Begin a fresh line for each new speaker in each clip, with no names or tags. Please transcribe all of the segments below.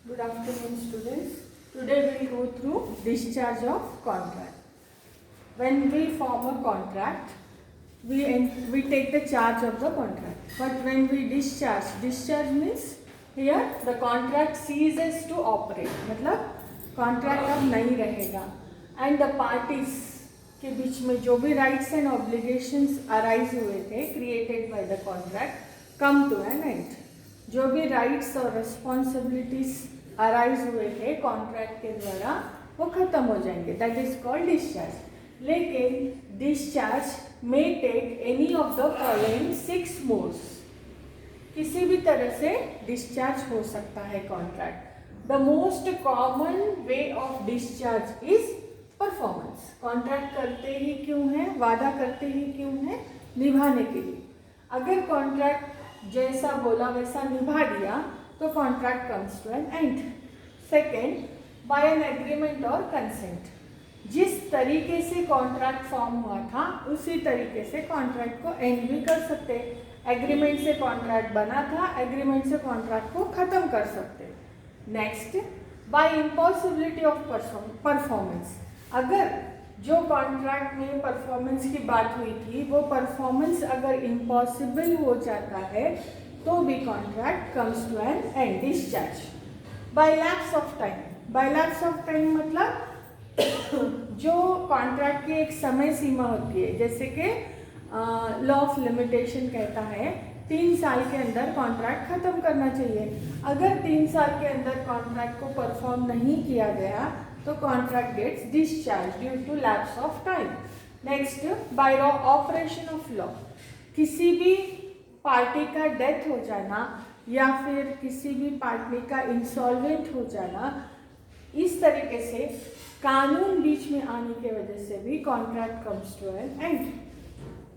Good afternoon, students. Today we will go through discharge of contract. When we form a contract, we take the charge of the contract. But when we discharge means here the contract ceases to operate. मतलब contract अब नहीं रहेगा. And the parties के बीच में जो भी rights and obligations arise हुए थे created by the contract come to an end. जो भी राइट्स और रिस्पॉन्सिबिलिटीज अराइज हुए थे कॉन्ट्रैक्ट के द्वारा वो खत्म हो जाएंगे. That is called discharge. लेकिन discharge may take any of the following 6 modes. किसी भी तरह से डिस्चार्ज हो सकता है contract. The most common way of discharge is performance. Contract करते ही क्यों है, वादा करते ही क्यों है, निभाने के लिए. अगर कॉन्ट्रैक्ट जैसा बोला वैसा निभा दिया तो contract comes to an end. Second, by an agreement और कंसेंट. जिस तरीके से कॉन्ट्रैक्ट फॉर्म हुआ था उसी तरीके से कॉन्ट्रैक्ट को एंड भी कर सकते. एग्रीमेंट से कॉन्ट्रैक्ट बना था, एग्रीमेंट से कॉन्ट्रैक्ट को खत्म कर सकते. Next, by impossibility of performance. अगर जो कॉन्ट्रैक्ट में परफॉर्मेंस की बात हुई थी वो परफॉर्मेंस अगर इम्पॉसिबल हो जाता है तो भी contract comes to an end. Discharge by lapse of time. By lapse of time मतलब जो कॉन्ट्रैक्ट की एक समय सीमा होती है, जैसे कि लॉ ऑफ लिमिटेशन कहता है 3 साल के अंदर कॉन्ट्रैक्ट खत्म करना चाहिए. अगर 3 साल के अंदर कॉन्ट्रैक्ट को परफॉर्म नहीं किया गया तो contract gets discharge due to lapse of time. Next, by operation of law. किसी भी पार्टी का डेथ हो जाना या फिर किसी भी पार्टी का इंसॉल्वेंट हो जाना, इस तरीके से कानून बीच में आने की वजह से भी contract comes to an end.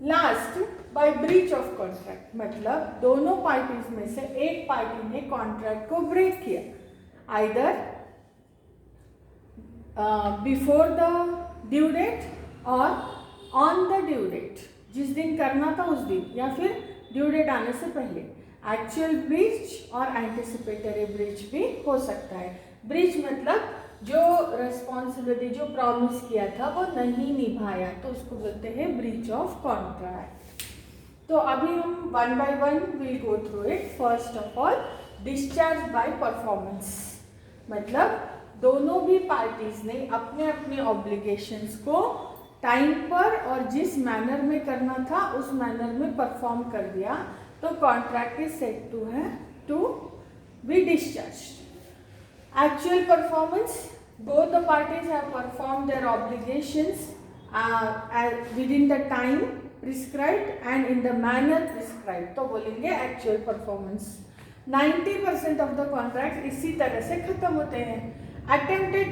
Last, by breach of contract. मतलब दोनों पार्टीज में से एक पार्टी ने कॉन्ट्रैक्ट को ब्रेक किया, either before the due date or on the due date. जिस दिन करना था उस दिन या फिर ड्यू डेट आने से पहले. एक्चुअल ब्रीच और एंटिसिपेटरी ब्रीच भी हो सकता है. ब्रीच मतलब जो रिस्पॉन्सिबिलिटी जो प्रॉमिस किया था वो नहीं निभाया तो उसको बोलते हैं ब्रीच ऑफ कॉन्ट्रैक्ट. तो अभी हम one by one will go through it. First of all, discharge by performance. मतलब दोनों भी पार्टीज ने अपने अपने ऑब्लिगेशंस को टाइम पर और जिस मैनर में करना था उस मैनर में परफॉर्म कर दिया तो contract is said to be discharge. Actual performance, both the parties have performed their obligations within the time prescribed and in the manner prescribed. तो बोलेंगे actual performance. 90% of the contracts इसी तरह से खत्म होते हैं. Attempted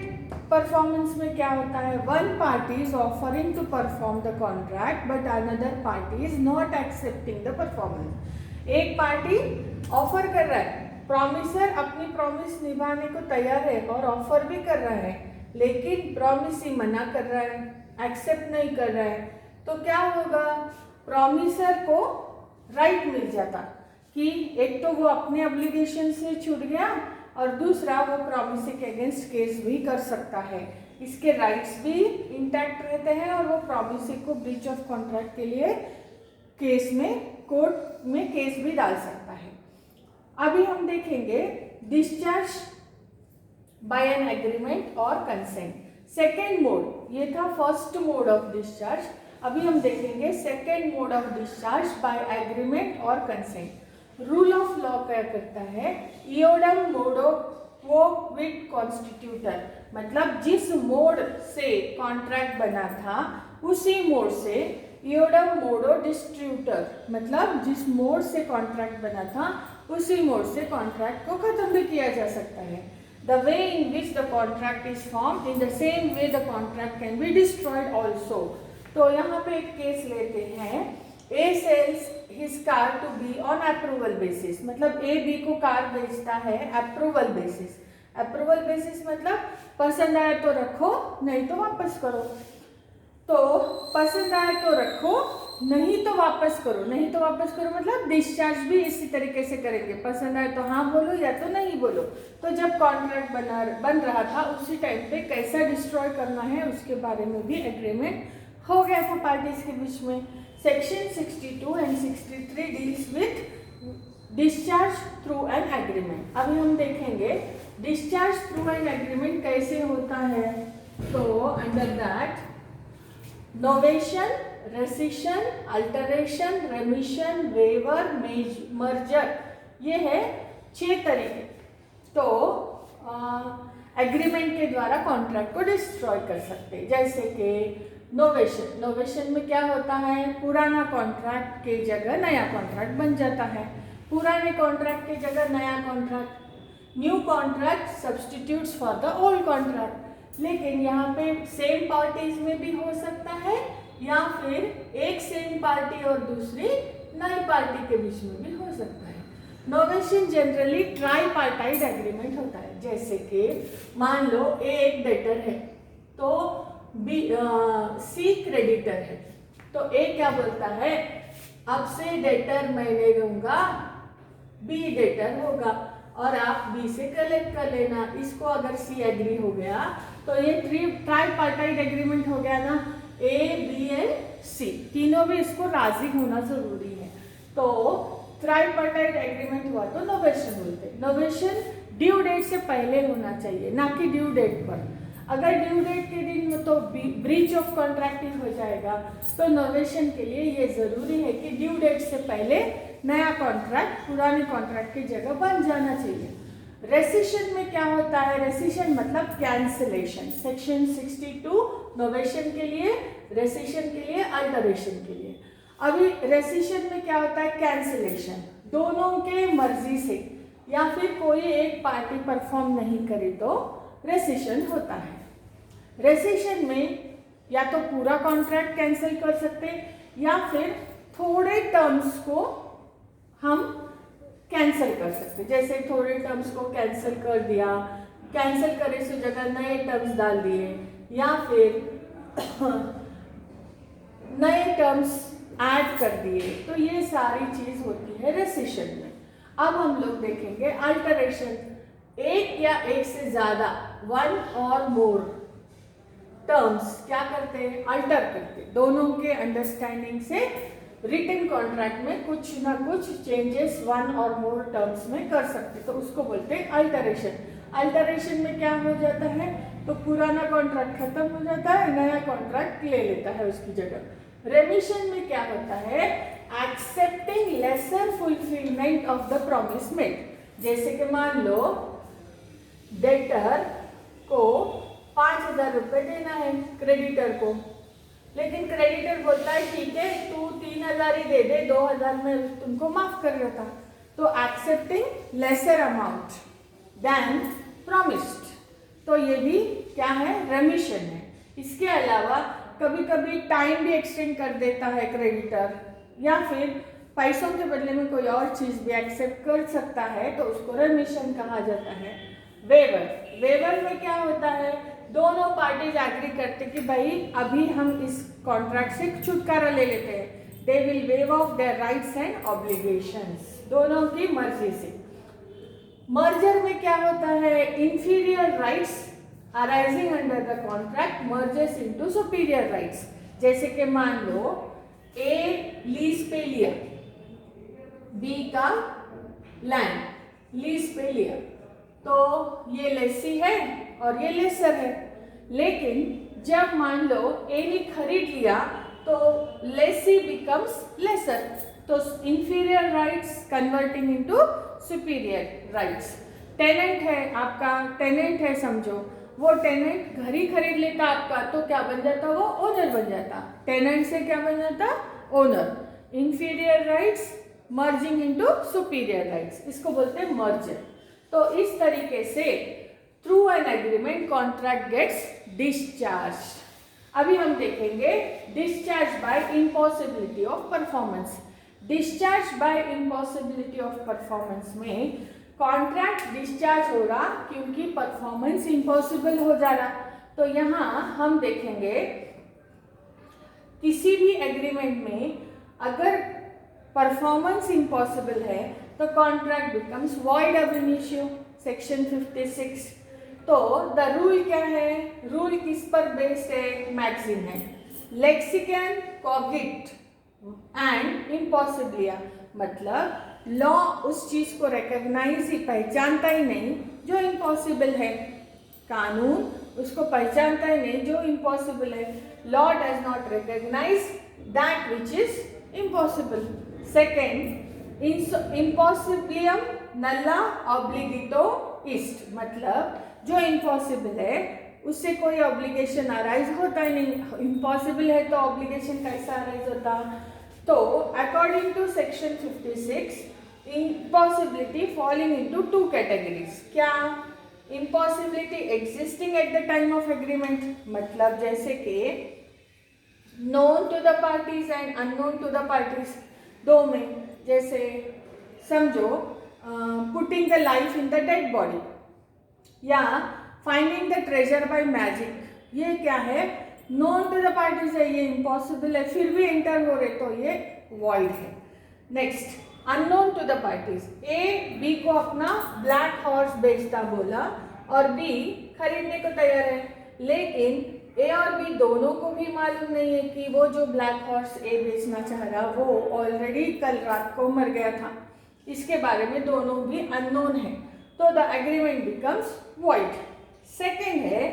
performance में क्या होता है? One party is offering to perform the contract but another party is not accepting the performance. एक पार्टी ऑफर कर रहा है, प्रॉमिसर अपनी प्रॉमिस निभाने को तैयार है और ऑफर भी कर रहा है, लेकिन प्रॉमिस ही मना कर रहा है, एक्सेप्ट नहीं कर रहा है. तो क्या होगा? प्रॉमिसर को राइट मिल जाता कि एक तो वो अपने ऑब्लिगेशन से छूट गया और दूसरा वो प्रॉमिस के अगेंस्ट केस भी कर सकता है. इसके राइट्स भी इंटैक्ट रहते हैं और वो प्रॉमिस को ब्रीच ऑफ कॉन्ट्रैक्ट के लिए केस में कोर्ट में केस भी डाल सकता है. अभी हम देखेंगे डिस्चार्ज बाय एन एग्रीमेंट और कंसेंट. सेकेंड मोड, ये था फर्स्ट मोड ऑफ डिस्चार्ज. अभी हम देखेंगे second mode of discharge by agreement और कंसेंट. रूल ऑफ लॉ क्या करता है? इयोडम मोडो क्वो क्विड कॉन्स्टिट्यूटर. मतलब जिस मोड से कॉन्ट्रैक्ट बना था उसी मोड से इयोडम मोडो डिस्ट्रीब्यूटर. मतलब जिस मोड से कॉन्ट्रैक्ट बना था उसी मोड से कॉन्ट्रैक्ट को खत्म भी किया जा सकता है. The way in which the contract is form in the same way the contract can be destroyed also. तो यहाँ पे एक केस लेते हैं. A sells his car to be on approval basis. मतलब ए बी को कार बेचता है अप्रूवल बेसिस. अप्रूवल बेसिस मतलब पसंद आए तो रखो नहीं तो वापस करो. तो पसंद आए तो रखो नहीं तो वापस करो, नहीं तो वापस करो मतलब डिस्चार्ज भी इसी तरीके से करेंगे, पसंद आए तो हाँ बोलो या तो नहीं बोलो। तो जब कॉन्ट्रैक्ट बन रहा था उसी टाइम पे कैसा डिस्ट्रॉय करना है उसके बारे में भी एग्रीमेंट हो गया था पार्टीज के बीच में। Section 62 and 63 deals with discharge through an agreement. अभी हम देखेंगे डिस्चार्ज थ्रू एन एग्रीमेंट कैसे होता है। तो under that novation, rescission, alteration, remission, waiver, merger, ये है 6 तरीके। तो एग्रीमेंट के द्वारा कॉन्ट्रैक्ट को डिस्ट्रॉय कर सकते हैं। जैसे कि नोवेशन, नोवेशन में क्या होता है, पुराना कॉन्ट्रैक्ट के जगह नया कॉन्ट्रैक्ट बन जाता है, पुराने कॉन्ट्रैक्ट के जगह नया contract, new contract substitutes for the old contract. लेकिन यहाँ पे सेम पार्टीज में भी हो सकता है या फिर एक सेम पार्टी और दूसरी नई पार्टी के बीच में भी हो सकता है। नोवेशन जनरली ट्राईपार्टाइट एग्रीमेंट होता है। जैसे कि मान लो ए एक डेटर है तो बी सी क्रेडिटर है, तो ए क्या बोलता है, अब से डेटर मैंने दूंगा, बी डेटर होगा और आप बी से कलेक्ट कर लेना। इसको अगर सी एग्री हो गया तो ये ट्राईपार्टाइट एग्रीमेंट हो गया ना, ए बी एंड सी तीनों भी इसको राजी होना जरूरी है। तो ट्राईपार्टाइट एग्रीमेंट हुआ तो नोवेशन बोलते हैं। नोवेशन ड्यू डेट से पहले होना चाहिए, ना कि ड्यू डेट पर। अगर ड्यू डेट के दिन में तो ब्रीच ऑफ कॉन्ट्रैक्टिंग हो जाएगा, तो नोवेशन के लिए ये जरूरी है कि ड्यू डेट से पहले नया कॉन्ट्रैक्ट पुराने कॉन्ट्रैक्ट की जगह बन जाना चाहिए। रेसिशन में क्या होता है, रेसिशन मतलब कैंसिलेशन। सेक्शन 62 नोवेशन के लिए, रेसिशन के लिए, अल्टरेशन के लिए। अभी रेसिशन में क्या होता है, कैंसिलेशन, दोनों के मर्जी से या फिर कोई एक पार्टी परफॉर्म नहीं करे तो रेसिशन होता है। रेसिशन में या तो पूरा कॉन्ट्रैक्ट कैंसिल कर सकते या फिर थोड़े टर्म्स को हम कैंसिल कर सकते। जैसे थोड़े टर्म्स को कैंसिल कर दिया, कैंसिल करे से जगह नए टर्म्स डाल दिए, या फिर नए टर्म्स ऐड कर दिए, तो ये सारी चीज होती है रेसिशन में। अब हम लोग देखेंगे अल्टरेशन। एक या एक से ज्यादा, वन और मोर टर्म्स क्या करते हैं, अल्टर करते हैं। दोनों के अंडरस्टैंडिंग से रिटन कॉन्ट्रैक्ट में कुछ ना कुछ चेंजेस वन और मोर टर्म्स में कर सकते, तो उसको बोलते हैं अल्टरेशन। अल्टरेशन में क्या हो जाता है, तो पुराना कॉन्ट्रैक्ट खत्म हो जाता है, नया कॉन्ट्रैक्ट ले लेता है उसकी जगह। रेमिशन में क्या होता है, accepting lesser fulfilment of the promise made. जैसे कि मान लो डेटर को 5,000 रुपये देना है क्रेडिटर को, लेकिन क्रेडिटर बोलता है ठीक है तू 3,000 ही दे दे, 2,000 में तुमको माफ कर देता। तो accepting lesser amount than promised, तो ये भी क्या है, रेमिशन है। इसके अलावा कभी कभी टाइम भी एक्सटेंड कर देता है क्रेडिटर, या फिर पैसों के बदले में कोई और चीज भी एक्सेप्ट कर सकता है, तो उसको रेमिशन कहा जाता है। वेवर, वेवर में क्या होता है, दोनों पार्टीज एग्री करते कि भाई अभी हम इस कॉन्ट्रैक्ट से छुटकारा ले लेते हैं। They will wave of their rights and obligations, दोनों की मर्जी से। मर्जर में क्या होता है, inferior rights arising under the contract merges into superior rights. जैसे कि मान लो ए लीज पे लिया, बी का लैंड लीज पे लिया, तो ये लेसी है और ये लेसर है। लेकिन जब मान लो ए ने खरीद लिया तो लेसी बिकम्स लेसर, तो inferior rights converting into superior rights. Tenant है आपका, टेनेंट है समझो, वो टेनेंट घर ही खरीद लेता आपका, तो क्या बन जाता, वो ओनर बन जाता। टेनेंट से क्या बन जाता, owner. Inferior rights merging into superior rights, इसको बोलते हैं मर्जर। तो इस तरीके से through an agreement contract gets discharge. अभी हम देखेंगे discharge by impossibility of performance. Discharge by impossibility of performance में कॉन्ट्रैक्ट डिस्चार्ज हो रहा क्योंकि परफॉर्मेंस इम्पॉसिबल हो जा रहा। तो यहाँ हम देखेंगे किसी भी एग्रीमेंट में अगर परफॉर्मेंस इम्पॉसिबल है तो कॉन्ट्रैक्ट बिकम्स वॉइड अब इनिशियो, सेक्शन 56। तो द रूल क्या है, रूल किस पर बेस्ड है, मैक्सिम है, लेक्सिकन कॉगिट एंड इम्पॉसिबलिया, मतलब लॉ उस चीज को रिकॉग्नाइज ही पहचानता ही नहीं जो इम्पॉसिबल है, कानून उसको पहचानता ही नहीं जो इम्पॉसिबल है। Law does not recognise that which is impossible. Second, इम्पॉसिबलियम नल्ला ऑब्लिगिटो इस्ट, मतलब जो इम्पॉसिबल है उससे कोई ऑब्लिगेशन अराइज होता ही नहीं, इम्पॉसिबल है तो ऑब्लिगेशन कैसा अराइज होता। तो according to section 56, impossibility falling into two categories. क्या, impossibility existing at the time of agreement, मतलब जैसे कि known to the parties and unknown to the parties, दो में, जैसे समझो putting the life in the dead body या finding the treasure by magic, ये क्या है, नोन टू द पार्टीज है, ये इम्पॉसिबल है, फिर भी एंटर हो रहे तो ये वॉइड है। Next, unknown to the parties, A B को अपना ब्लैक हॉर्स बेचता बोला और बी खरीदने को तैयार है, लेकिन ए और बी दोनों को भी मालूम नहीं है कि वो जो ब्लैक हॉर्स ए बेचना चाह रहा वो ऑलरेडी कल रात को मर गया था, इसके बारे में दोनों भी अननोन है, तो the agreement becomes void. Second है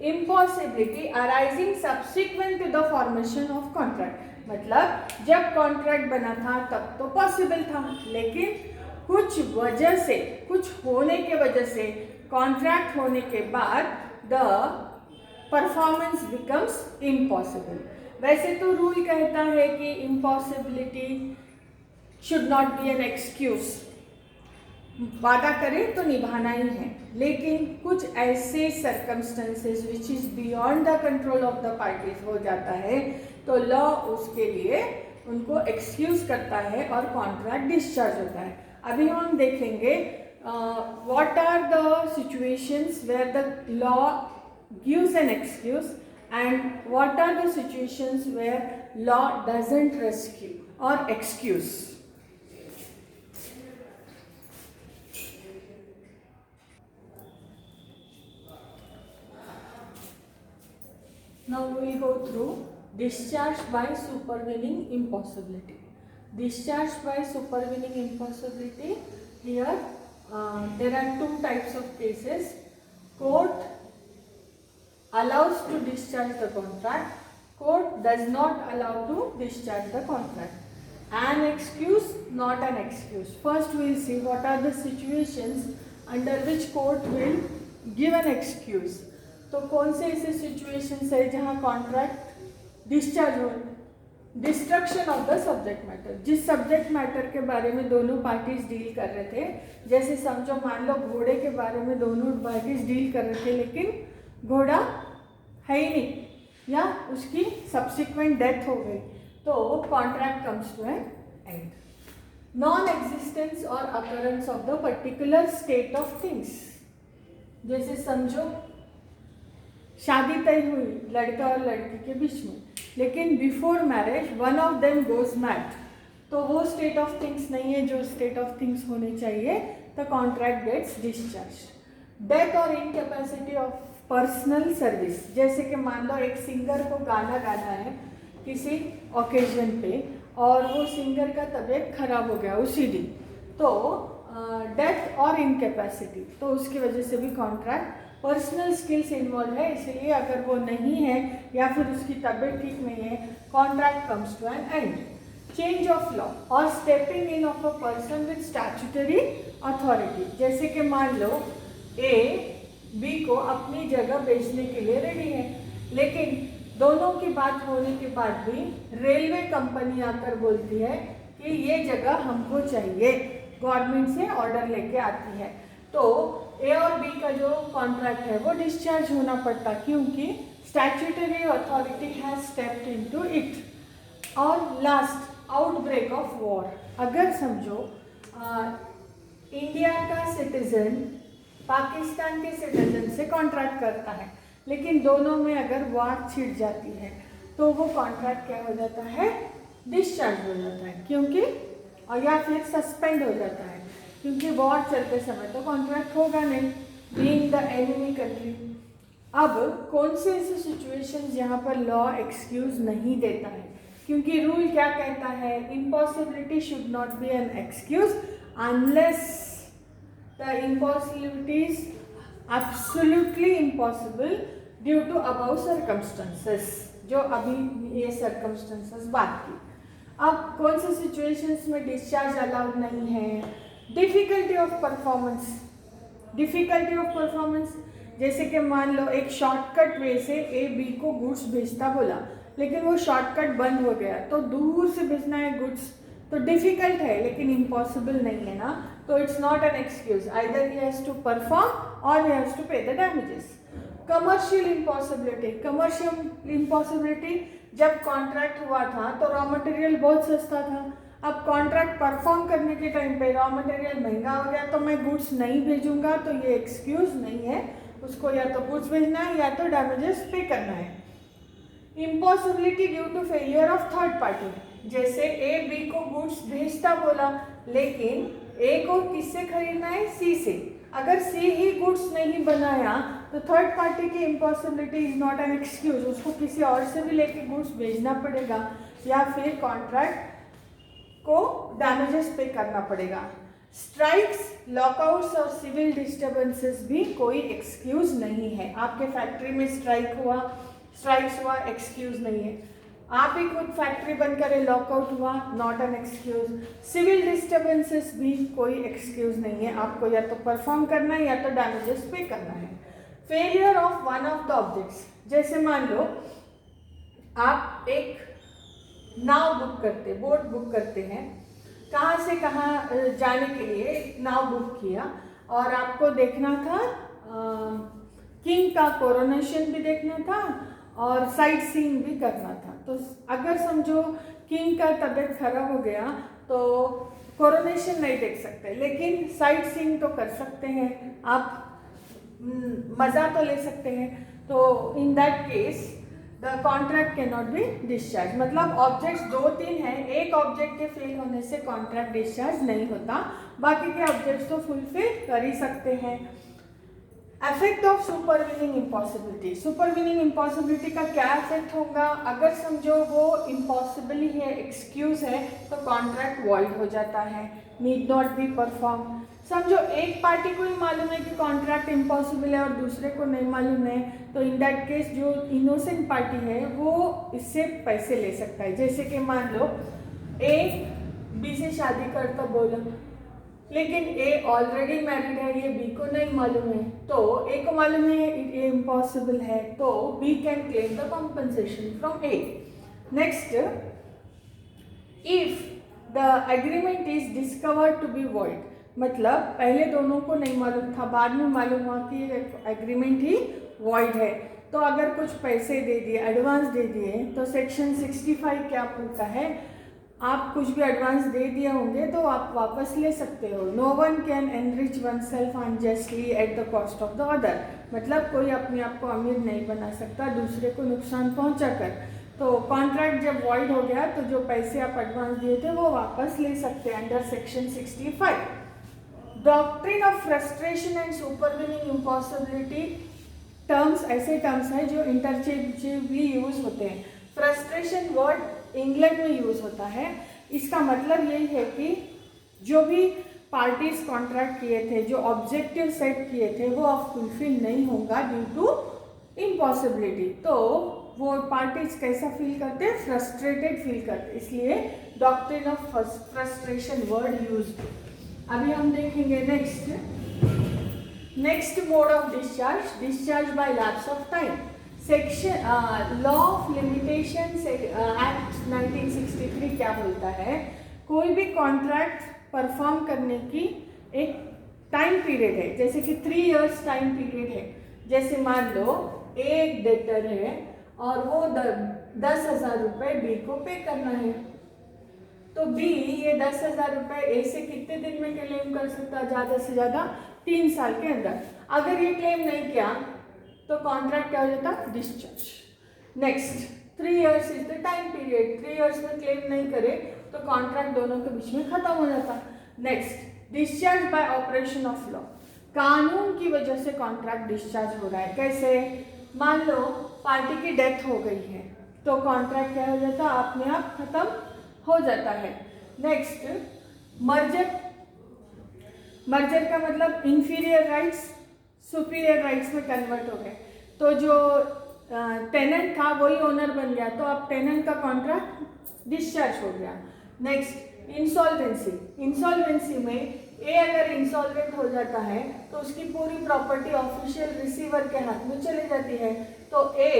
impossibility arising subsequent to the formation of contract, मतलब जब कॉन्ट्रैक्ट बना था तब तो पॉसिबल था, लेकिन कुछ वजह से, कुछ होने के वजह से, कॉन्ट्रैक्ट होने के बाद द परफॉर्मेंस बिकम्स इम्पॉसिबल। वैसे तो रूल कहता है कि impossibility should not be an excuse, वादा करें तो निभाना ही है, लेकिन कुछ ऐसे circumstances which is beyond the control of the parties हो जाता है तो लॉ उसके लिए उनको एक्सक्यूज करता है और कॉन्ट्रैक्ट डिस्चार्ज होता है। अभी हम देखेंगे what are the situations where the law gives an excuse and what are the situations where law doesn't rescue or excuse. Now we will go through discharge by supervening impossibility. Discharge by supervening impossibility, here there are two types of cases. Court allows to discharge the contract, court does not allow to discharge the contract. An excuse, not an excuse. First we will see what are the situations under which court will give an excuse. तो कौन से ऐसे situations है जहाँ contract discharge हो, destruction of the subject matter, जिस subject matter के बारे में दोनों पार्टीज डील कर रहे थे, जैसे समझो मान लो घोड़े के बारे में दोनों पार्टीज डील कर रहे थे लेकिन घोड़ा है ही नहीं या उसकी सब्सिक्वेंट डेथ हो गई, तो contract comes to an end. Non existence और occurrence of the particular state of things, जैसे समझो शादी तय हुई लड़का और लड़की के बीच में, लेकिन before marriage one of them goes mad, तो वो स्टेट ऑफ थिंग्स नहीं है जो स्टेट ऑफ थिंग्स होने चाहिए, तो कॉन्ट्रैक्ट गेट्स डिस्चार्ज। डेथ और इनकैपेसिटी ऑफ पर्सनल सर्विस, जैसे कि मान लो एक सिंगर को गाना गाना है किसी ओकेजन पे और वो सिंगर का तबीयत खराब हो गया उसी दिन, तो डेथ और इनकैपेसिटी, तो उसकी वजह से भी कॉन्ट्रैक्ट, पर्सनल स्किल्स इन्वॉल्व है, इसलिए अगर वो नहीं है या फिर उसकी तबीयत ठीक नहीं है, contract comes to an end. Change of law और stepping in of a person with statutory authority, जैसे कि मान लो ए बी को अपनी जगह बेचने के लिए रेडी है, लेकिन दोनों की बात होने के बाद भी रेलवे कंपनी आकर बोलती है कि ये जगह हमको चाहिए, गवर्नमेंट से ऑर्डर लेके आती है, तो ए और बी का जो कॉन्ट्रैक्ट है वो डिस्चार्ज होना पड़ता क्योंकि statutory authority has stepped into it. और लास्ट, आउटब्रेक ऑफ वॉर, अगर समझो इंडिया का सिटीजन पाकिस्तान के सिटीजन से कॉन्ट्रैक्ट करता है, लेकिन दोनों में अगर वार छिड़ जाती है तो वो कॉन्ट्रैक्ट क्या हो जाता है, डिस्चार्ज हो जाता है, क्योंकि और या फिर सस्पेंड हो जाता है, क्योंकि वॉर चलते समय तो कॉन्ट्रैक्ट होगा नहीं, बीइंग द एनिमी कंट्री। अब कौन से ऐसे सिचुएशंस जहाँ पर लॉ एक्सक्यूज नहीं देता है, क्योंकि रूल क्या कहता है, impossibility should not be an excuse unless the impossibility is absolutely impossible due to above circumstances, जो अभी ये सर्कमस्टेंसेस बात की। अब कौन से सिचुएशंस में डिस्चार्ज अलाउड नहीं है, difficulty of performance. Difficulty of performance जैसे कि मान लो एक शॉर्टकट वे से ए बी को गुड्स भेजता बोला, लेकिन वो शॉर्टकट बंद हो गया, तो दूर से भेजना है गुड्स तो डिफिकल्ट है लेकिन इम्पॉसिबल नहीं है ना, तो it's not an excuse, either he has to perform और he has to pay the damages. Commercial impossibility, commercial impossibility जब कॉन्ट्रैक्ट हुआ था तो रॉ मटेरियल बहुत सस्ता था, अब कॉन्ट्रैक्ट परफॉर्म करने के टाइम पे रॉ मटेरियल महंगा हो गया तो मैं गुड्स नहीं भेजूंगा, तो ये एक्सक्यूज नहीं है, उसको या तो गुड्स भेजना है या तो डैमेजेस पे करना है। Impossibility due to failure of third party, जैसे ए बी को गुड्स भेजता बोला, लेकिन ए को किससे खरीदना है, सी से, अगर सी ही गुड्स नहीं बनाया तो थर्ड पार्टी की impossibility is not an excuse, उसको किसी और से भी लेके गुड्स भेजना पड़ेगा या फिर कॉन्ट्रैक्ट को डैमेजेस पे करना पड़ेगा। स्ट्राइक्स, लॉकआउट्स और सिविल डिस्टर्बेंसेस भी कोई एक्सक्यूज नहीं है। आपके फैक्ट्री में स्ट्राइक्स हुआ, एक्सक्यूज नहीं है। आप ही खुद फैक्ट्री बंद करें, लॉकआउट हुआ, not an excuse. Civil disturbances भी कोई एक्सक्यूज नहीं है, आपको या तो परफॉर्म करना है या तो डैमेजेस पे करना है। Failure of one of the objects, जैसे मान लो आप एक नाव बुक करते, बोट बुक करते हैं, कहाँ से कहाँ जाने के लिए नाव बुक किया और आपको देखना था किंग का कोरोनेशन भी देखना था और साइट सीइंग भी करना था। तो अगर समझो किंग का तबीयत खराब हो गया तो कोरोनेशन नहीं देख सकते, लेकिन साइट सीइंग तो कर सकते हैं, आप मज़ा तो ले सकते हैं। तो इन that case the contract can not be discharge. मतलब ऑब्जेक्ट्स 2-3 हैं, एक ऑब्जेक्ट के फेल होने से कॉन्ट्रैक्ट डिस्चार्ज नहीं होता, बाकी के ऑब्जेक्ट्स तो फुलफिल कर ही सकते हैं। Effect of supervening impossibility, supervening impossibility का क्या इफेक्ट होगा, अगर समझो वो इम्पॉसिबल ही है, एक्सक्यूज है, तो कॉन्ट्रैक्ट वॉइड हो जाता है, नीड नॉट बी परफॉर्म। समझो एक पार्टी को ही मालूम है कि कॉन्ट्रैक्ट इम्पॉसिबल है और दूसरे को नहीं मालूम है, तो इन दैट केस जो इनोसेंट पार्टी है वो इससे पैसे ले सकता है। जैसे कि मान लो ए बी से शादी करता बोला, लेकिन ए ऑलरेडी मैरिड है, ये बी को नहीं मालूम है, तो ए को मालूम है ये इम्पॉसिबल है, तो B can claim the compensation from A. Next, if the agreement is discovered to be void, मतलब पहले दोनों को नहीं मालूम था, बाद में मालूम हुआ कि एग्रीमेंट ही वॉइड है, तो अगर कुछ पैसे दे दिए, एडवांस दे दिए, तो सेक्शन 65 क्या बोलता है, आप कुछ भी एडवांस दे दिए होंगे तो आप वापस ले सकते हो। No one can enrich oneself unjustly at the cost of the other, मतलब कोई अपने आप को अमीर नहीं बना सकता दूसरे को नुकसान पहुंचाकर। तो कॉन्ट्रैक्ट जब वॉइड हो गया तो जो पैसे आप एडवांस दिए थे वो वापस ले सकते हैं under section 65। Doctrine of frustration and supervening impossibility terms ऐसे टर्म्स हैं जो इंटरचेंजेबली यूज होते हैं। फ्रस्ट्रेशन वर्ड इंग्लैंड में यूज होता है, इसका मतलब यही है कि जो भी पार्टीज कॉन्ट्रैक्ट किए थे, जो ऑब्जेक्टिव सेट किए थे, वो अब फुलफिल नहीं होगा ड्यू टू इम्पॉसिबिलिटी, तो वो पार्टीज कैसा फील करते हैं, फ्रस्ट्रेटेड फील करते, इसलिए doctrine of frustration word use. अभी हम देखेंगे next mode of discharge by lapse of time. Section law of limitation act 1963 क्या बोलता है, कोई भी कॉन्ट्रैक्ट परफॉर्म करने की एक टाइम पीरियड है, जैसे कि 3 इयर्स टाइम पीरियड है। जैसे मान लो एक डेटर है और वो 10,000 रुपये बी को पे करना है, तो बी ये 10,000 रुपये ए से कितने दिन में क्लेम कर सकता है, ज़्यादा से ज़्यादा 3 साल के अंदर। अगर ये क्लेम नहीं किया तो कॉन्ट्रैक्ट क्या हो जाता, discharge. Next, 3 years is the time period, 3 years में क्लेम नहीं करे तो कॉन्ट्रैक्ट दोनों के बीच में खत्म हो जाता। Next, discharge by operation of law, कानून की वजह से कॉन्ट्रैक्ट डिस्चार्ज हो रहा है। कैसे? मान लो पार्टी की डेथ हो गई है तो कॉन्ट्रैक्ट क्या हो जाता है, अपने आप खत्म हो जाता है। नेक्स्ट, मर्जर, मर्जर का मतलब इंफीरियर राइट्स सुपीरियर राइट्स में कन्वर्ट हो गए, तो जो टेनेंट था वही ओनर बन गया, तो अब टेनेंट का कॉन्ट्रैक्ट डिस्चार्ज हो गया। नेक्स्ट, इंसॉल्वेंसी, इंसॉल्वेंसी में ए अगर इंसॉल्वेंट हो जाता है तो उसकी पूरी प्रॉपर्टी ऑफिशियल रिसीवर के हाथ में चली जाती है, तो ए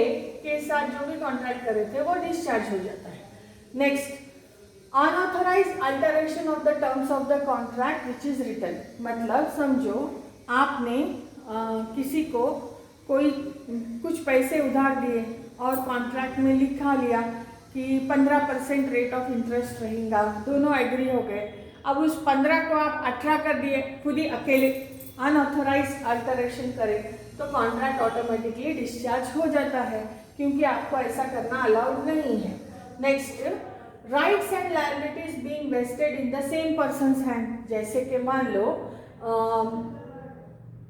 के साथ जो भी कॉन्ट्रैक्ट करे थे वो डिस्चार्ज हो जाता है। Next, unauthorised alteration of the terms of the contract which is written, मतलब समझो आपने किसी को कोई कुछ पैसे उधार दिए और कॉन्ट्रैक्ट में लिखा लिया कि 15% रेट ऑफ इंटरेस्ट रहेगा, दोनों एग्री हो गए। अब उस 15 को आप 18 कर दिए, खुद ही अकेले अनऑथराइज्ड अल्टरेशन करें तो कॉन्ट्रैक्ट ऑटोमेटिकली डिस्चार्ज हो जाता है, क्योंकि आपको ऐसा करना अलाउड नहीं है। Next, rights and liabilities being vested in the same person's hand, जैसे कि मान लो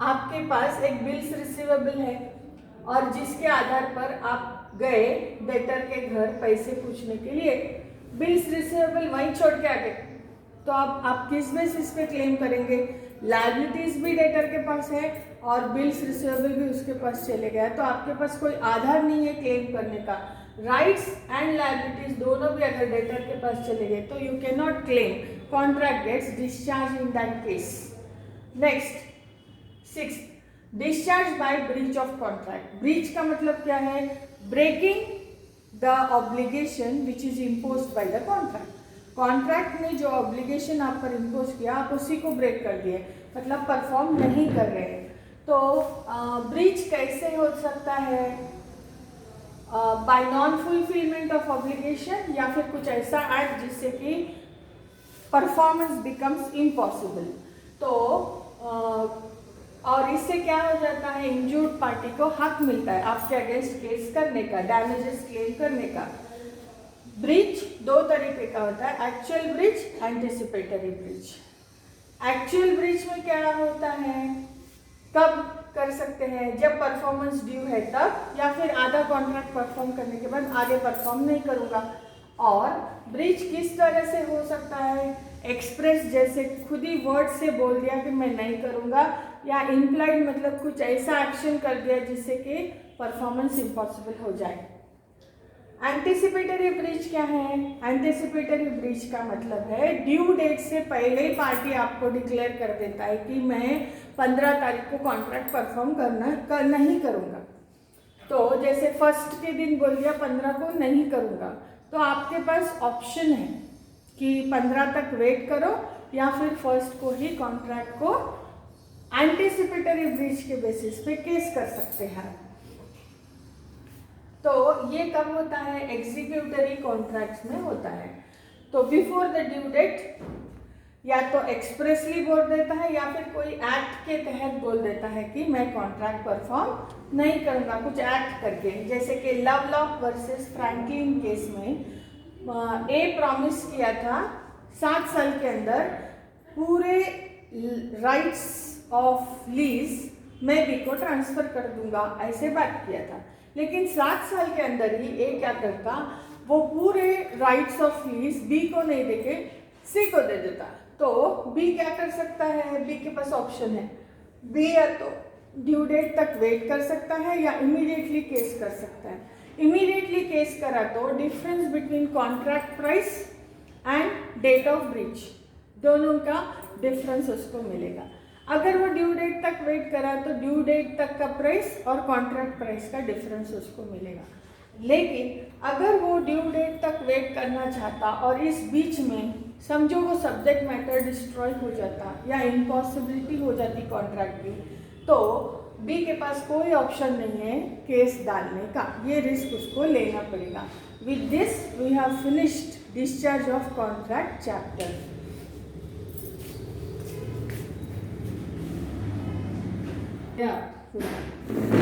आपके पास एक बिल्स रिसीवेबल है और जिसके आधार पर आप गए डेटर के घर पैसे पूछने के लिए, बिल्स रिसीवेबल वहीं छोड़ के आ गए, तो अब आप किस बेसिस पे क्लेम करेंगे? लायबिलिटीज भी डेटर के पास है और बिल्स रिसीवेबल भी उसके पास चले गया, तो आपके पास कोई आधार नहीं है क्लेम करने का। राइट्स एंड लायबिलिटीज दोनों भी अगर डेटर के पास चले गए तो you can not claim, contract gets discharge in that case. Next, 6, discharge by breach of contract. Breach का मतलब क्या है? Breaking the obligation which is imposed by the contract. Contract ने जो ऑब्लिगेशन आप पर इम्पोज किया आप उसी को ब्रेक कर दिए, मतलब परफॉर्म नहीं कर रहे हैं। तो ब्रीच कैसे हो सकता है? Bye non fulfilment of obligation, या फिर कुछ ऐसा एक्ट जिससे कि परफॉर्मेंस बिकम्स इम्पॉसिबल। तो और इससे क्या हो जाता है? इंजूर्ड पार्टी को हक मिलता है आपके अगेंस्ट केस करने का, डैमेजेस क्लेम करने का। ब्रीच 2 तरीके का होता है, actual breach, anticipatory breach. Actual breach में क्या होता है? कब कर सकते हैं? जब परफॉर्मेंस ड्यू है तब, या फिर आधा कॉन्ट्रैक्ट परफॉर्म करने के बाद आगे परफॉर्म नहीं करूँगा। और ब्रीच किस तरह से हो सकता है? एक्सप्रेस, जैसे खुद ही वर्ड से बोल दिया कि मैं नहीं करूँगा, या इम्प्लाइड मतलब कुछ ऐसा एक्शन कर दिया जिससे कि परफॉर्मेंस इम्पॉसिबल हो जाए। एंटिसिपेटरी ब्रीच क्या है? एंटिसिपेटरी ब्रीच का मतलब है ड्यू डेट से पहले ही पार्टी आपको डिक्लेयर कर देता है कि मैं 15 तारीख को कॉन्ट्रैक्ट परफॉर्म नहीं करूँगा। तो जैसे फर्स्ट के दिन बोल दिया 15 को नहीं करूँगा, तो आपके पास ऑप्शन है कि 15 तक वेट करो या फिर फर्स्ट को ही कॉन्ट्रैक्ट को एंटिसिपेटरी ब्रीच के बेसिस पे केस कर सकते हैं। तो ये कब होता है? एग्जीक्यूटरी कॉन्ट्रैक्ट्स में होता है। तो बिफोर द ड्यू डेट या तो एक्सप्रेसली बोल देता है या फिर कोई एक्ट के तहत बोल देता है कि मैं कॉन्ट्रैक्ट परफॉर्म नहीं करूँगा, कुछ एक्ट करके। जैसे कि लवलॉक वर्सेस फ्रैंकलिन केस में ए प्रॉमिस किया था 7 साल के अंदर पूरे राइट्स ऑफ लीज मैं बी को ट्रांसफ़र कर दूंगा, ऐसे बात किया था। लेकिन 7 साल के अंदर ही ए क्या करता, वो पूरे राइट्स ऑफ लीज बी को नहीं देके सी को दे देता। तो बी क्या कर सकता है? बी के पास ऑप्शन है, बी या तो ड्यू डेट तक वेट कर सकता है या इमीडिएटली केस कर सकता है। इमीडिएटली केस करा तो difference between contract price and date of breach दोनों का डिफरेंस उसको मिलेगा। अगर वो ड्यू डेट तक वेट करा तो ड्यू डेट तक का प्राइस और कॉन्ट्रैक्ट प्राइस का डिफरेंस उसको मिलेगा। लेकिन अगर वो ड्यू डेट तक वेट करना चाहता और इस बीच में समझो वो सब्जेक्ट मैटर डिस्ट्रॉय हो जाता या इम्पॉसिबिलिटी हो जाती कॉन्ट्रैक्ट की, तो बी के पास कोई ऑप्शन नहीं है केस डालने का, ये रिस्क उसको लेना पड़ेगा। With this we have finished discharge of contract chapter. Yeah.